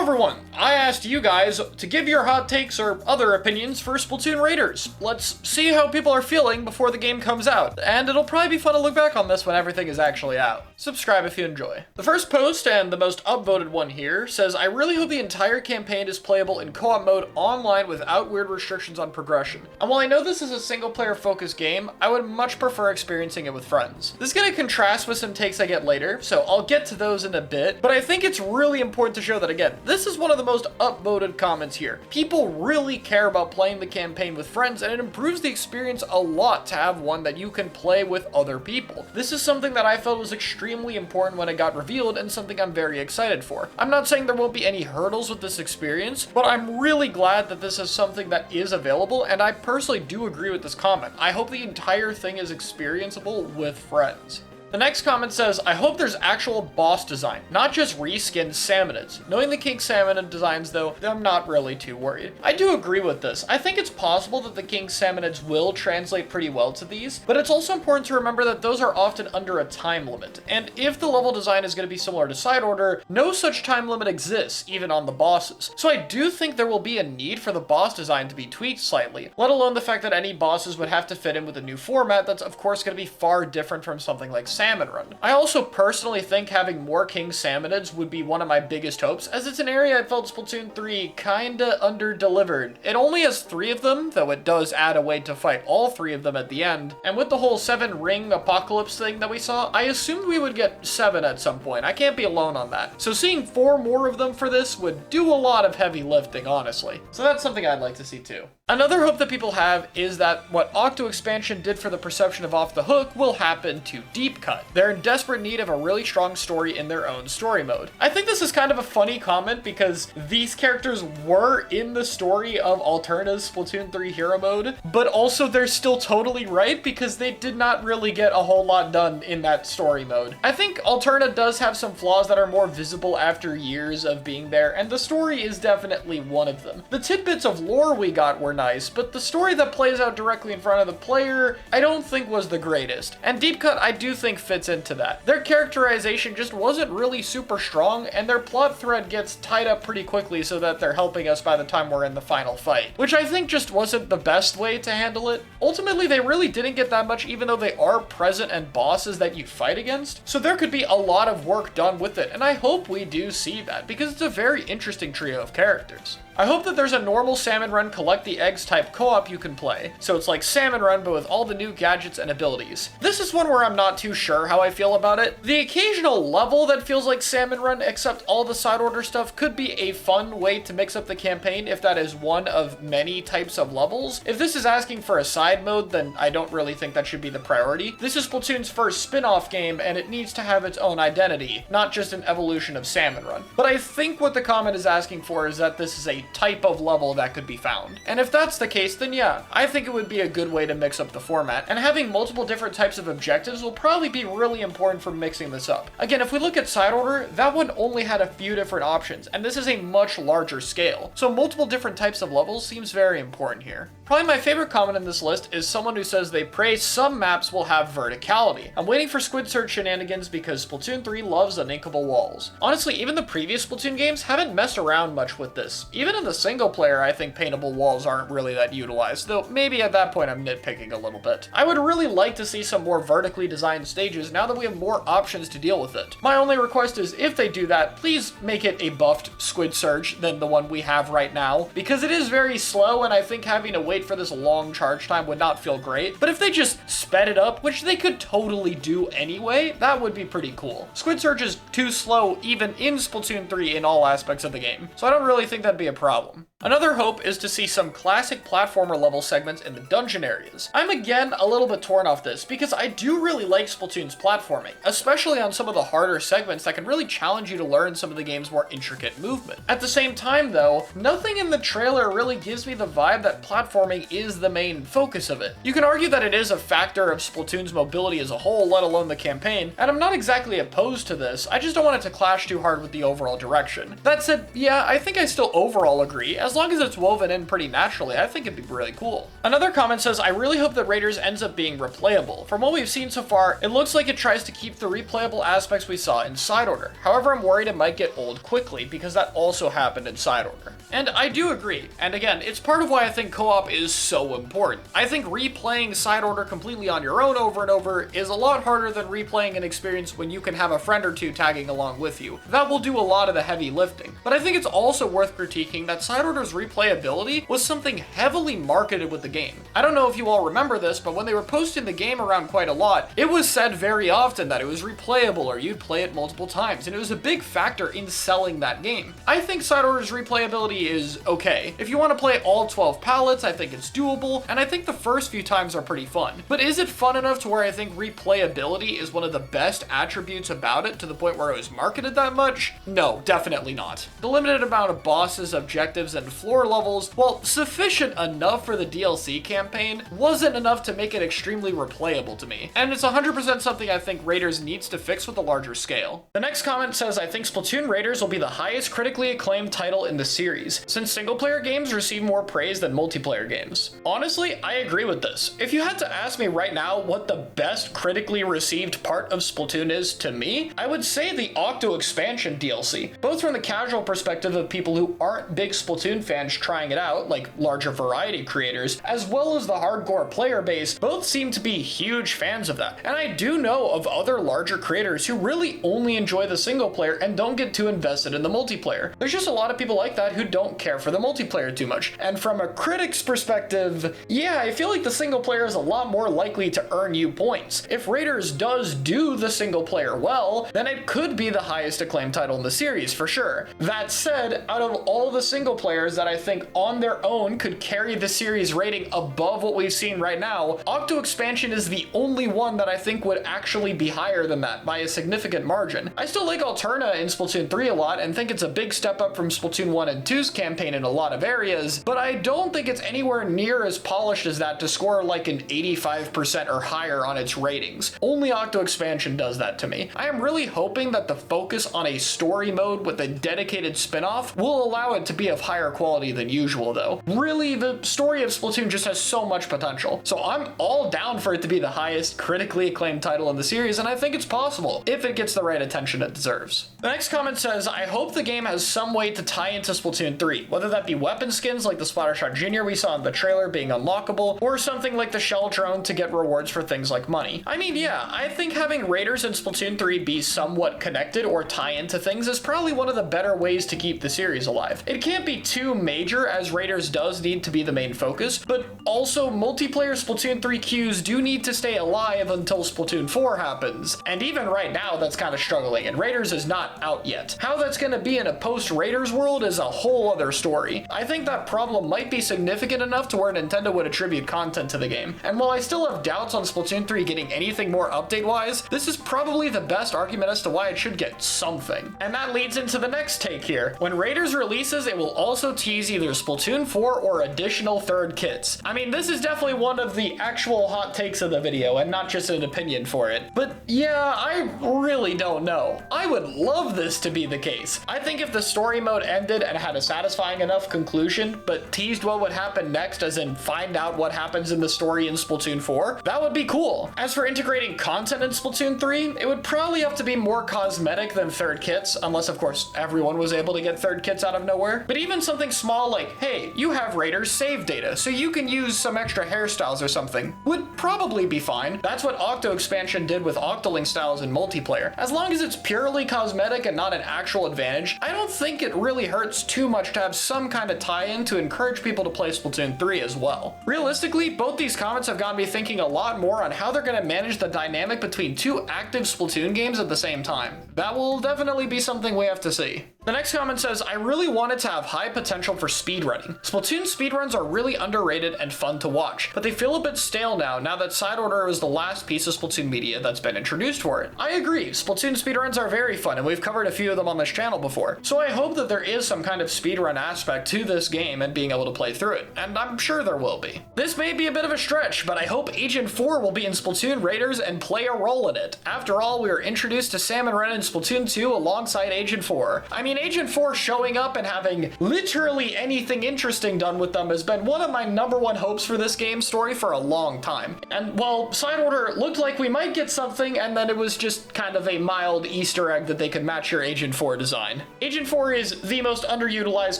everyone, I asked you guys to give your hot takes or other opinions for Splatoon Raiders. Let's see how people are feeling before the game comes out, and it'll probably be fun to look back on this when everything is actually out. Subscribe if you enjoy. The first post, and the most upvoted one here, says, I really hope the entire campaign is playable in co-op mode online without weird restrictions on progression. And while I know this is a single player focused game, I would much prefer experiencing it with friends. This is going to contrast with some takes I get later, so I'll get to those in a bit, but I think it's really important to show that again, this is one of the most upvoted comments here. People really care about playing the campaign with friends, and it improves the experience a lot to have one that you can play with other people. This is something that I felt was extremely important when it got revealed, and something I'm very excited for. I'm not saying there won't be any hurdles with this experience, but I'm really glad that this is something that is available, and I personally do agree with this comment. I hope the entire thing is experienceable with friends. The next comment says, I hope there's actual boss design, not just reskinned salmonids. Knowing the King Salmonid designs though, I'm not really too worried. I do agree with this. I think it's possible that the King Salmonids will translate pretty well to these, but it's also important to remember that those are often under a time limit. And if the level design is going to be similar to Side Order, no such time limit exists, even on the bosses. So I do think there will be a need for the boss design to be tweaked slightly, let alone the fact that any bosses would have to fit in with a new format that's of course going to be far different from something like Salmon Run. I also personally think having more King Salmonids would be one of my biggest hopes, as it's an area I felt Splatoon 3 kinda under-delivered. It only has 3 of them, though it does add a way to fight all 3 of them at the end, and with the whole 7-ring apocalypse thing that we saw, I assumed we would get 7 at some point. I can't be alone on that. So seeing 4 more of them for this would do a lot of heavy lifting, honestly. So that's something I'd like to see too. Another hope that people have is that what Octo Expansion did for the perception of Off the Hook will happen to Deep Cut. They're in desperate need of a really strong story in their own story mode. I think this is kind of a funny comment because these characters were in the story of Alterna's Splatoon 3 hero mode, but also they're still totally right because they did not really get a whole lot done in that story mode. I think Alterna does have some flaws that are more visible after years of being there, and the story is definitely one of them. The tidbits of lore we got were nice, but the story that plays out directly in front of the player, I don't think was the greatest. And Deep Cut, I do think fits into that. Their characterization just wasn't really super strong, and their plot thread gets tied up pretty quickly so that they're helping us by the time we're in the final fight, which I think just wasn't the best way to handle it. Ultimately, they really didn't get that much, even though they are present and bosses that you fight against, so there could be a lot of work done with it, and I hope we do see that, because it's a very interesting trio of characters. I hope that there's a normal Salmon Run collect the eggs type co-op you can play, so it's like Salmon Run but with all the new gadgets and abilities. This is one where I'm not too sure how I feel about it. The occasional level that feels like Salmon Run except all the Side Order stuff could be a fun way to mix up the campaign if that is one of many types of levels. If this is asking for a side mode, then I don't really think that should be the priority. This is Splatoon's first spin-off game and it needs to have its own identity, not just an evolution of Salmon Run. But I think what the comment is asking for is that this is a type of level that could be found. And if that's the case, then yeah, I think it would be a good way to mix up the format, and having multiple different types of objectives will probably be really important for mixing this up. Again, if we look at Side Order, that one only had a few different options, and this is a much larger scale, so multiple different types of levels seems very important here. Probably my favorite comment in this list is someone who says they pray some maps will have verticality. I'm waiting for Squid Search shenanigans because Splatoon 3 loves uninkable walls. Honestly, even the previous Splatoon games haven't messed around much with this. Even in the single player, I think paintable walls aren't really that utilized, though maybe at that point I'm nitpicking a little bit. I would really like to see some more vertically designed stages now that we have more options to deal with it. My only request is if they do that, please make it a buffed Squid Surge than the one we have right now, because it is very slow and I think having to wait for this long charge time would not feel great. But if they just sped it up, which they could totally do anyway, that would be pretty cool. Squid Surge is too slow even in Splatoon 3 in all aspects of the game, so I don't really think that'd be a problem. Another hope is to see some classic platformer level segments in the dungeon areas. I'm again a little bit torn off this because I do really like Splatoon's platforming, especially on some of the harder segments that can really challenge you to learn some of the game's more intricate movement. At the same time though, nothing in the trailer really gives me the vibe that platforming is the main focus of it. You can argue that it is a factor of Splatoon's mobility as a whole, let alone the campaign, and I'm not exactly opposed to this, I just don't want it to clash too hard with the overall direction. That said, yeah, I think I still overall overall agree. As long as it's woven in pretty naturally, I think it'd be really cool. Another comment says, I really hope that Raiders ends up being replayable. From what we've seen so far, it looks like it tries to keep the replayable aspects we saw in Side Order. However, I'm worried it might get old quickly because that also happened in Side Order. And I do agree. And again, it's part of why I think co-op is so important. I think replaying Side Order completely on your own over and over is a lot harder than replaying an experience when you can have a friend or two tagging along with you. That will do a lot of the heavy lifting. But I think it's also worth critiquing that Side Order's replayability was something heavily marketed with the game. I don't know if you all remember this, but when they were posting the game around quite a lot, it was said very often that it was replayable or you'd play it multiple times, and it was a big factor in selling that game. I think Side Order's replayability is okay. If you want to play all 12 palettes, I think it's doable, and I think the first few times are pretty fun. But is it fun enough to where I think replayability is one of the best attributes about it to the point where it was marketed that much? No, definitely not. The limited amount of bosses, objectives, and floor levels, while sufficient enough for the DLC campaign, wasn't enough to make it extremely replayable to me. And it's 100% something I think Raiders needs to fix with a larger scale. The next comment says, I think Splatoon Raiders will be the highest critically acclaimed title in the series, since single-player games receive more praise than multiplayer games. Honestly, I agree with this. If you had to ask me right now what the best critically received part of Splatoon is to me, I would say the Octo expansion DLC, both from the casual perspective of people who aren't big Splatoon fans trying it out, like larger variety creators, as well as the hardcore player base, both seem to be huge fans of that. And I do know of other larger creators who really only enjoy the single player and don't get too invested in the multiplayer. There's just a lot of people like that who don't care for the multiplayer too much. And from a critic's perspective, yeah, I feel like the single player is a lot more likely to earn you points. If Raiders does do the single player well, then it could be the highest acclaimed title in the series for sure. That said, out of all the single players that I think on their own could carry the series rating above what we've seen right now, Octo Expansion is the only one that I think would actually be higher than that by a significant margin. I still like Alterna in Splatoon 3 a lot and think it's a big step up from Splatoon 1 and 2's campaign in a lot of areas, but I don't think it's anywhere near as polished as that to score like an 85% or higher on its ratings. Only Octo Expansion does that to me. I am really hoping that the focus on a story mode with a dedicated spin-off will allow it to be of higher quality than usual though. Really, the story of Splatoon just has so much potential, so I'm all down for it to be the highest critically acclaimed title in the series, and I think it's possible if it gets the right attention it deserves. The next comment says, I hope the game has some way to tie into Splatoon 3, whether that be weapon skins like the Splattershot Jr. we saw in the trailer being unlockable, or something like the Shell Drone to get rewards for things like money. I mean, yeah, I think having Raiders and Splatoon 3 be somewhat connected or tie into things is probably one of the better ways to keep the series alive. It can't be too major, as Raiders does need to be the main focus, but also multiplayer Splatoon 3 queues do need to stay alive until Splatoon 4 happens, and even right now that's kind of struggling, and Raiders is not out yet. How that's going to be in a post-Raiders world is a whole other story. I think that problem might be significant enough to where Nintendo would attribute content to the game, and while I still have doubts on Splatoon 3 getting anything more update-wise, this is probably the best argument as to why it should get something. And that leads into the next take here. When Raiders releases, it will also tease either Splatoon 4 or additional third kits. I mean, this is definitely one of the actual hot takes of the video and not just an opinion for it. But yeah, I really don't know. I would love this to be the case. I think if the story mode ended and had a satisfying enough conclusion, but teased what would happen next, as in find out what happens in the story in Splatoon 4, that would be cool. As for integrating content in Splatoon 3, it would probably have to be more cosmetic than third kits, unless of course everyone was able to get third kits out of nowhere. But even something small like, hey, you have Raiders save data, so you can use some extra hairstyles or something, would probably be fine. That's what Octo Expansion did with Octoling styles in multiplayer. As long as it's purely cosmetic and not an actual advantage, I don't think it really hurts too much to have some kind of tie-in to encourage people to play Splatoon 3 as well. Realistically, both these comments have got me thinking a lot more on how they're going to manage the dynamic between two active Splatoon games at the same time. That will definitely be something we have to see. The next comment says, I really want it to have high potential for speedrunning. Splatoon speedruns are really underrated and fun to watch, but they feel a bit stale now that Side Order is the last piece of Splatoon media that's been introduced for it. I agree, Splatoon speedruns are very fun, and we've covered a few of them on this channel before, so I hope that there is some kind of speedrun aspect to this game and being able to play through it, and I'm sure there will be. This may be a bit of a stretch, but I hope Agent 4 will be in Splatoon Raiders and play a role in it. After all, we were introduced to Sam and Ren in Splatoon 2 alongside Agent 4. I mean, mean, Agent 4 showing up and having literally anything interesting done with them has been one of my #1 hopes for this game's story for a long time. And while Side Order looked like we might get something, and then it was just kind of a mild Easter egg that they could match your Agent 4 design. Agent 4 is the most underutilized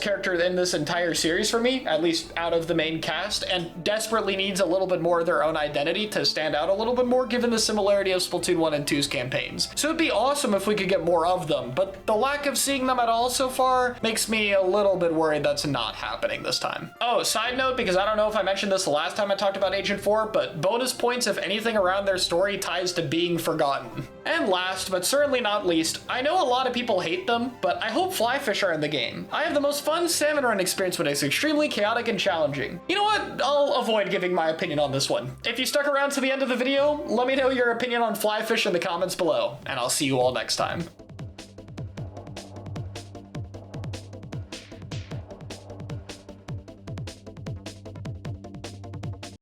character in this entire series for me, at least out of the main cast, and desperately needs a little bit more of their own identity to stand out a little bit more given the similarity of Splatoon 1 and 2's campaigns. So it'd be awesome if we could get more of them, but the lack of seeing them at all so far makes me a little bit worried that's not happening this time. Oh, side note, because I don't know if I mentioned this the last time I talked about Agent 4, but bonus points if anything around their story ties to being forgotten. And last, but certainly not least, I know a lot of people hate them, but I hope flyfish are in the game. I have the most fun salmon run experience when it's extremely chaotic and challenging. You know what? I'll avoid giving my opinion on this one. If you stuck around to the end of the video, let me know your opinion on flyfish in the comments below, and I'll see you all next time.